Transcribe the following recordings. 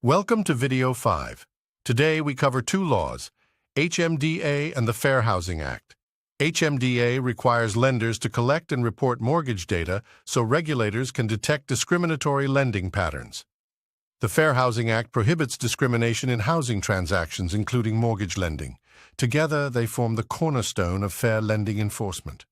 Welcome to Video 5. Today we cover two laws, HMDA and the Fair Housing Act. HMDA requires lenders to collect and report mortgage data so regulators can detect discriminatory lending patterns. The Fair Housing Act prohibits discrimination in housing transactions, including mortgage lending. Together, they form the cornerstone of fair lending enforcement.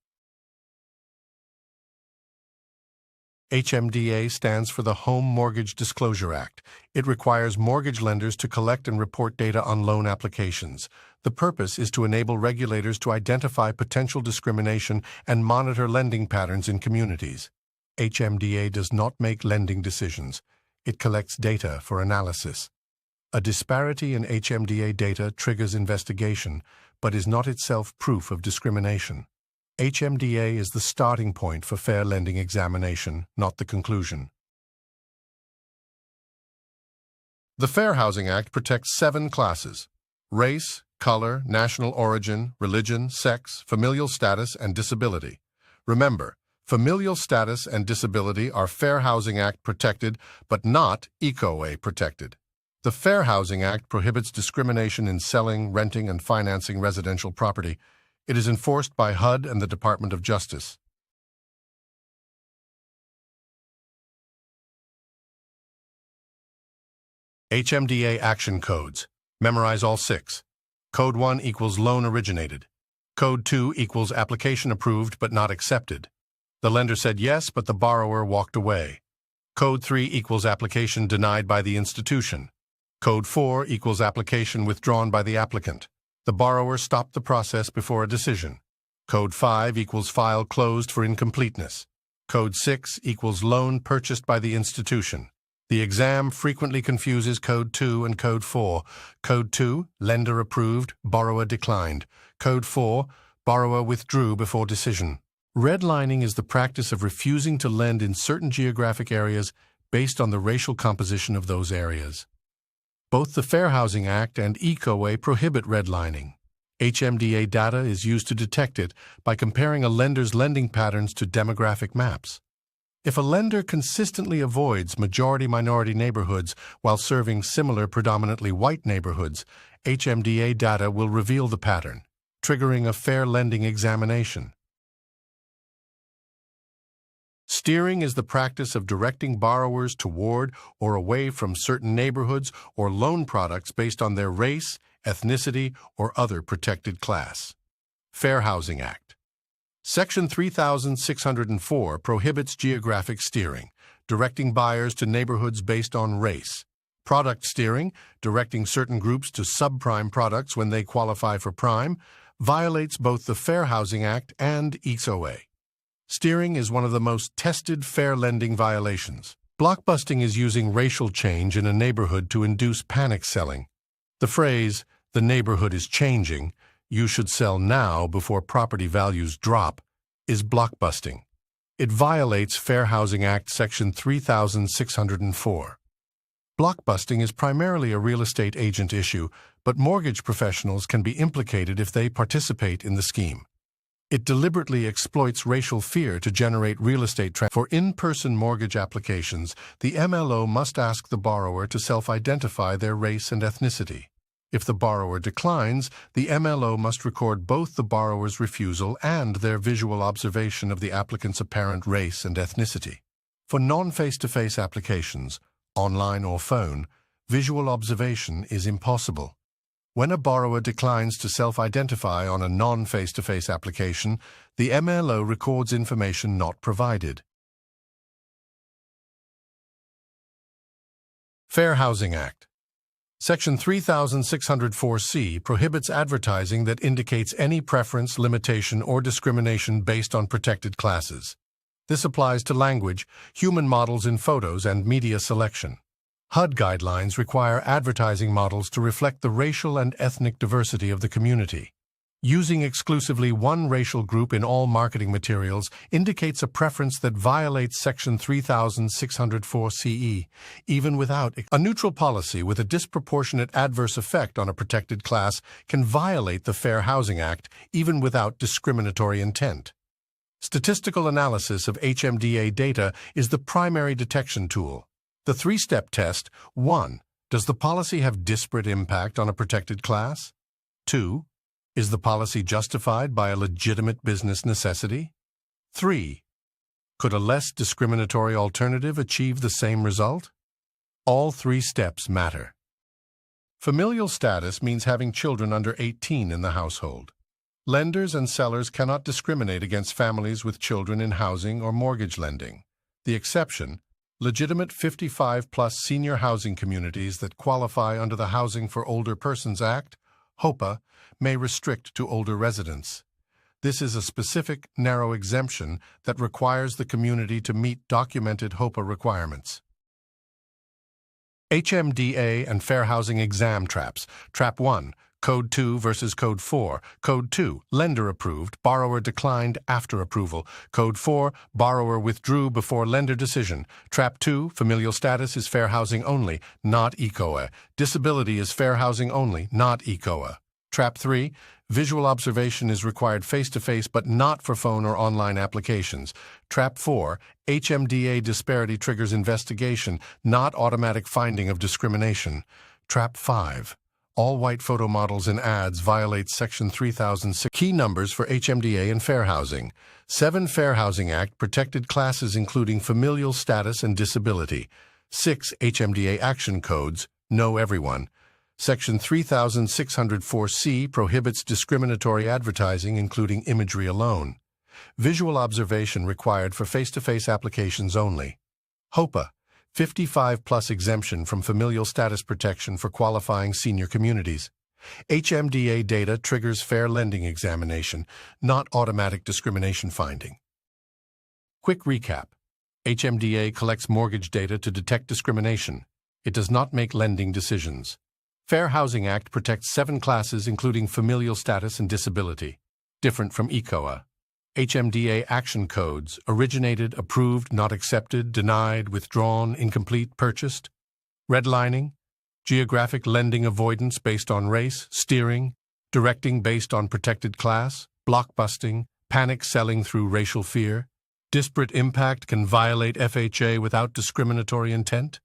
HMDA stands for the Home Mortgage Disclosure Act. It requires mortgage lenders to collect and report data on loan applications. The purpose is to enable regulators to identify potential discrimination and monitor lending patterns in communities. HMDA does not make lending decisions. It collects data for analysis. A disparity in HMDA data triggers investigation, but is not itself proof of discrimination. HMDA is the starting point for fair lending examination, not the conclusion. The Fair Housing Act protects 7 classes: race, color, national origin, religion, sex, familial status, and disability. Remember, familial status and disability are Fair Housing Act protected, but not ECOA protected. The Fair Housing Act prohibits discrimination in selling, renting, and financing residential property. It is enforced by HUD and the Department of Justice. HMDA Action Codes. Memorize all 6. Code 1 equals loan originated. Code 2 equals application approved but not accepted. The lender said yes, but the borrower walked away. Code 3 equals application denied by the institution. Code 4 equals application withdrawn by the applicant. The borrower stopped the process before a decision. Code 5 equals file closed for incompleteness. Code 6 equals loan purchased by the institution. The exam frequently confuses Code 2 and Code 4. Code 2, lender approved, borrower declined. Code 4, borrower withdrew before decision. Redlining is the practice of refusing to lend in certain geographic areas based on the racial composition of those areas. Both the Fair Housing Act and ECOA prohibit redlining. HMDA data is used to detect it by comparing a lender's lending patterns to demographic maps. If a lender consistently avoids majority-minority neighborhoods while serving similar predominantly white neighborhoods, HMDA data will reveal the pattern, triggering a fair lending examination. Steering is the practice of directing borrowers toward or away from certain neighborhoods or loan products based on their race, ethnicity, or other protected class. Fair Housing Act. Section 3604 prohibits geographic steering, directing buyers to neighborhoods based on race. Product steering, directing certain groups to subprime products when they qualify for prime, violates both the Fair Housing Act and ECOA. Steering is one of the most tested fair lending violations. Blockbusting is using racial change in a neighborhood to induce panic selling. The phrase, "the neighborhood is changing, you should sell now before property values drop," is blockbusting. It violates Fair Housing Act Section 3604. Blockbusting is primarily a real estate agent issue, but mortgage professionals can be implicated if they participate in the scheme. It deliberately exploits racial fear to generate real estate transactions. For in-person mortgage applications, the MLO must ask the borrower to self-identify their race and ethnicity. If the borrower declines, the MLO must record both the borrower's refusal and their visual observation of the applicant's apparent race and ethnicity. For non-face-to-face applications, online or phone, visual observation is impossible. When a borrower declines to self-identify on a non-face-to-face application, the MLO records information not provided. Fair Housing Act. Section 3604C prohibits advertising that indicates any preference, limitation, or discrimination based on protected classes. This applies to language, human models in photos, and media selection. HUD guidelines require advertising models to reflect the racial and ethnic diversity of the community. Using exclusively one racial group in all marketing materials indicates a preference that violates Section 3604CE, even without a neutral policy with a disproportionate adverse effect on a protected class can violate the Fair Housing Act, even without discriminatory intent. Statistical analysis of HMDA data is the primary detection tool. The 3-step test: 1. Does the policy have disparate impact on a protected class? 2. Is the policy justified by a legitimate business necessity? 3. Could a less discriminatory alternative achieve the same result? All 3 steps matter. Familial status means having children under 18 in the household. Lenders and sellers cannot discriminate against families with children in housing or mortgage lending. The exception, legitimate 55-plus senior housing communities that qualify under the Housing for Older Persons Act, HOEPA, may restrict to older residents. This is a specific, narrow exemption that requires the community to meet documented HOEPA requirements. HMDA and Fair Housing Exam Traps. Trap 1, Code 2 versus Code 4. Code 2, lender approved, borrower declined after approval. Code 4, borrower withdrew before lender decision. Trap 2, familial status is fair housing only, not ECOA. Disability is fair housing only, not ECOA. Trap 3, visual observation is required face-to-face but not for phone or online applications. Trap 4, HMDA disparity triggers investigation, not automatic finding of discrimination. Trap 5, all white photo models in ads violate Section 3006. Key numbers for HMDA and Fair Housing. 7 Fair Housing Act protected classes including familial status and disability. 6 HMDA action codes, know everyone. Section 3604C prohibits discriminatory advertising, including imagery alone. Visual observation required for face-to-face applications only. HOEPA, 55-plus exemption from familial status protection for qualifying senior communities. HMDA data triggers fair lending examination, not automatic discrimination finding. Quick recap. HMDA collects mortgage data to detect discrimination. It does not make lending decisions. Fair Housing Act protects 7 classes including familial status and disability, different from ECOA. HMDA action codes, originated, approved, not accepted, denied, withdrawn, incomplete, purchased. Redlining, geographic lending avoidance based on race, steering, directing based on protected class, blockbusting, panic selling through racial fear. Disparate impact can violate FHA without discriminatory intent.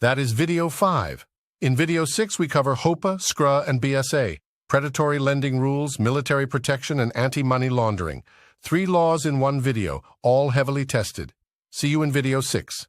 That is Video 5. In Video 6, we cover HOEPA, SCRA, and BSA, predatory lending rules, military protection, and anti-money laundering. 3 laws in one video, all heavily tested. See you in Video 6.